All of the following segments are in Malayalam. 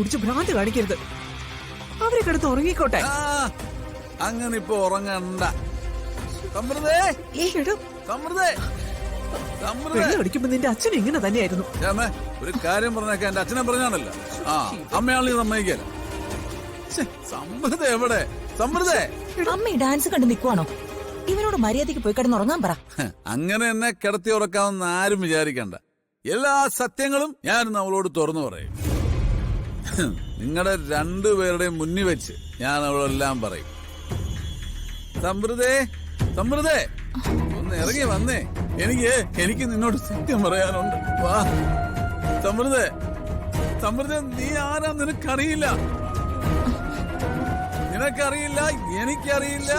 കുടിച്ച് ഭ്രാന്ത് കാണിക്കരുത്. അവരെ കിടന്ന് ഉറങ്ങിക്കോട്ടെ. അങ്ങനെ ഇപ്പൊ ഉറങ്ങണ്ട. സമൃദ്ധേ, അടിക്കുമ്പോ നിന്റെ അച്ഛൻ ഇങ്ങനെ തന്നെയായിരുന്നു. ഒരു കാര്യം പറഞ്ഞേക്ക, എന്റെ അച്ഛനെ പറഞ്ഞാണല്ലോ. അമ്മയാളി സമ്മതിക്കല. സമൃദ്ധ എവിടെ? സമൃദ്ധ അമ്മ ഈ ഡാൻസ് കണ്ട് നിൽക്കുവാണോ? ഇവനോട് മര്യാദയ്ക്ക് പോയി കിടന്ന് ഉറങ്ങാൻ പറ. അങ്ങനെ എന്നെ കിടത്തി ഉറക്കാമെന്ന് ആരും വിചാരിക്കണ്ട. എല്ലാ സത്യങ്ങളും ഞാൻ അവളോട് തുറന്നു പറയും. നിങ്ങളുടെ രണ്ടുപേരുടെയും മുന്നിൽ വെച്ച് ഞാൻ അവളെല്ലാം പറയും. സമൃദ്ധേ, സമൃദ്ധേ, ഒന്ന് ഇറങ്ങി വന്നേ. എനിക്ക് നിന്നോട് സത്യം പറയാനുണ്ട്. വാ സമൃദ്ധേ. സമൃദ്ധ, നീ ആരാ നിനക്കറിയില്ല. നിനക്കറിയില്ല, എനിക്കറിയില്ല,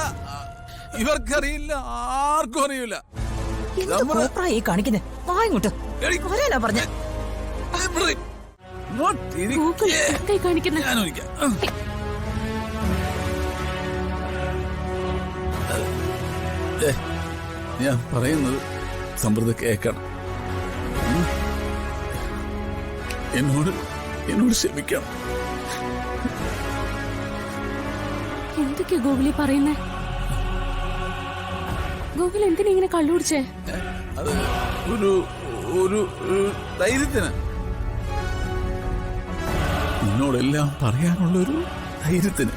ഇവർക്കറിയില്ല, ആർക്കും അറിയില്ല. കാണിക്കുന്നേ പറഞ്ഞ ഞാൻ പറയുന്നത് സമൃദ്ധ കേക്കണം. എന്നോട് ക്ഷമിക്കണം. എന്തൊക്കെയാ ഗോകുലി പറയുന്നേ? ഗോകുൽ എന്തിനാ ഇങ്ങനെ കള്ളുപിടിച്ചേ? അത് ഒരു ധൈര്യത്തിന്, നിന്നോടെല്ലാം പറയാനുള്ളൊരു ധൈര്യത്തിന്.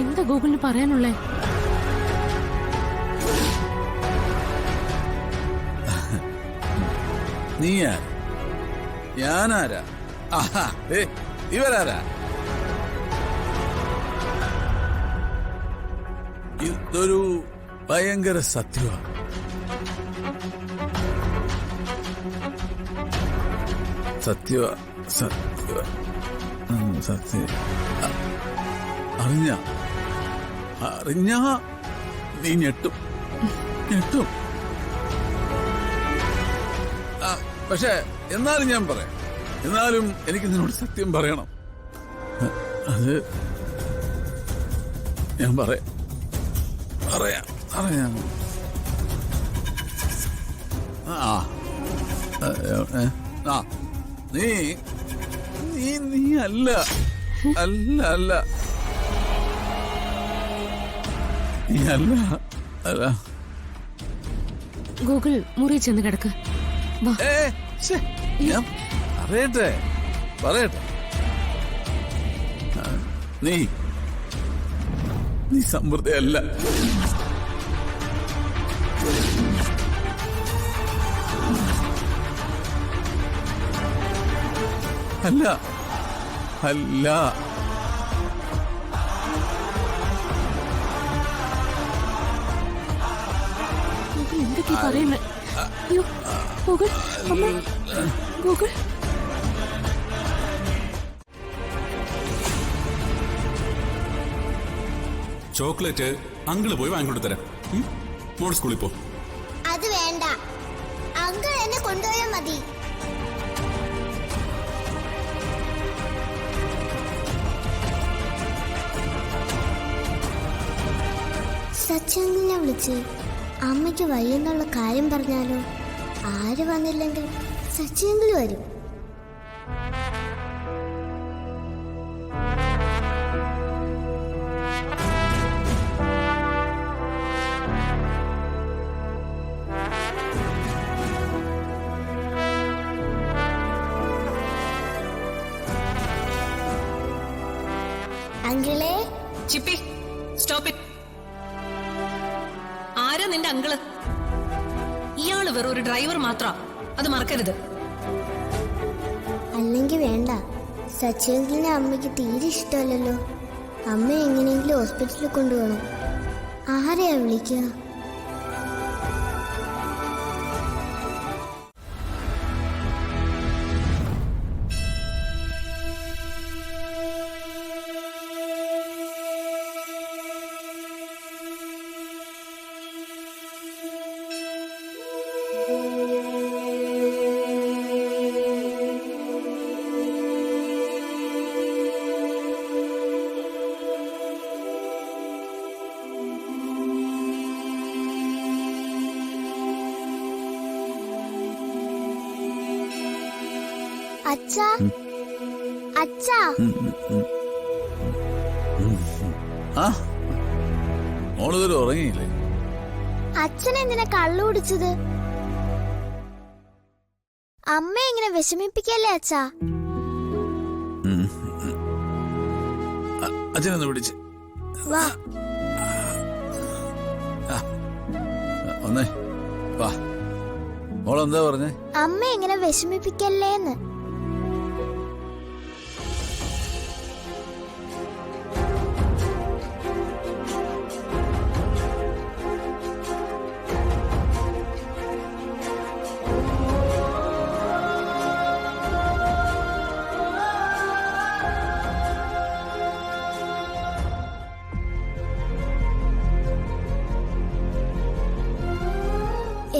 എന്താ ഗോകുലിന് പറയാനുള്ളേ? നീയാരാ? ഞാനാരാ? ഇവരാരാ? ഇതൊരു ഭയങ്കര സത്യമാണ്. സത്യ അറിഞ്ഞ നീ ഞെട്ടും. പക്ഷെ എന്നാലും ഞാൻ പറയാം. എന്നാലും എനിക്ക് നിന്നോട് സത്യം പറയണം. അത് ഞാൻ പറയാം. നീ അല്ല. നീ അല്ല. ഗൂഗിൾ മുറി ചെന്ന് കിടക്ക്. ഞാൻ പറയട്ടെ. നീ സമൃദ്ധയല്ല. അല്ല. എന്തൊക്കെയാ പറയുന്നത്? ഗൂഗിൾ, അമ്മ, ഗൂഗിൾ. ചോക്ലേറ്റ് അങ്കിള് പോയി വാങ്ങിക്കൊണ്ടു തരാം. മോൾ സ്കൂളിൽ പോ. അത് വേണ്ട, അങ്കിൾ എന്നെ കൊണ്ടുപോയാൽ മതി. സച്ചങ്കിളിനെ വിളിച്ച് അമ്മയ്ക്ക് വയ്യെന്നുള്ള കാര്യം പറഞ്ഞാലോ? ആര് വന്നില്ലെങ്കിൽ സച്ചങ്കിൾ വരും. അങ്കിളേ. ചിപ്പി, സ്റ്റോപ്പ് ഇറ്റ്. ആരാ നിന്റെ അങ്കിള്? ഇയാള് വെറും ഒരു ഡ്രൈവർ മാത്രം, അത് മറക്കരുത്. അല്ലെങ്കിൽ വേണ്ട, സച്ചിനെ അമ്മയ്ക്ക് തീരെ ഇഷ്ടമല്ലല്ലോ. അമ്മ എങ്ങനെയെങ്കിലും ഹോസ്പിറ്റലിൽ കൊണ്ടുപോകണം. ആരെയാ വിളിക്കുക? അച്ഛാ അച്ഛാ ആ മോളിതൊരു ഉറങ്ങിയില്ലേ? അച്ഛൻ എന്തിനാ കള്ളു കുടിച്ചത്? അമ്മ ഇങ്ങനെ വിഷമിപ്പിക്കല്ലേ അച്ഛാ. അച്ഛനൊന്ന് പിടിച്ച് വാ ഒന്നേ വാ. മോളെന്താ പറഞ്ഞേ? അമ്മ ഇങ്ങനെ വിഷമിപ്പിക്കല്ലേന്ന്.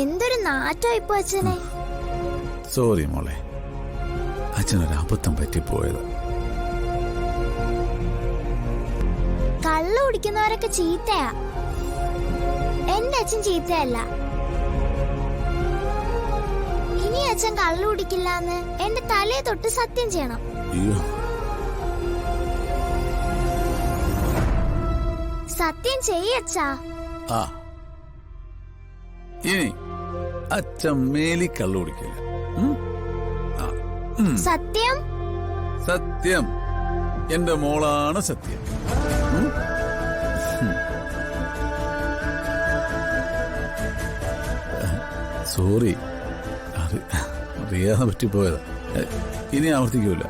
എന്തൊരു നാറ്റോ ഇപ്പൊ അച്ഛനെ. സോറി മോളെ, അച്ഛനൊരു അബദ്ധം പറ്റിപ്പോയത്. കള്ളു കുടിക്കുന്നവരൊക്കെ ചീത്തയാ. എന്റെ അച്ഛൻ ചീത്തയല്ല. ഇനി അച്ഛൻ കള്ളു കുടിക്കില്ലാന്ന് എന്റെ തലയെ തൊട്ട് സത്യം ചെയ്യണം. അയ്യോ, സത്യം ചെയ്യച്ചാ. ആ ഇനി അച്ഛൻ മേലി കള്ളു കുടിക്കില്ല. സത്യം. സത്യം. എന്റെ മോളാണ് സത്യം. സോറി, അറിയാതെ പറ്റിപ്പോയതാ. ഇനി ആവർത്തിക്കൂല.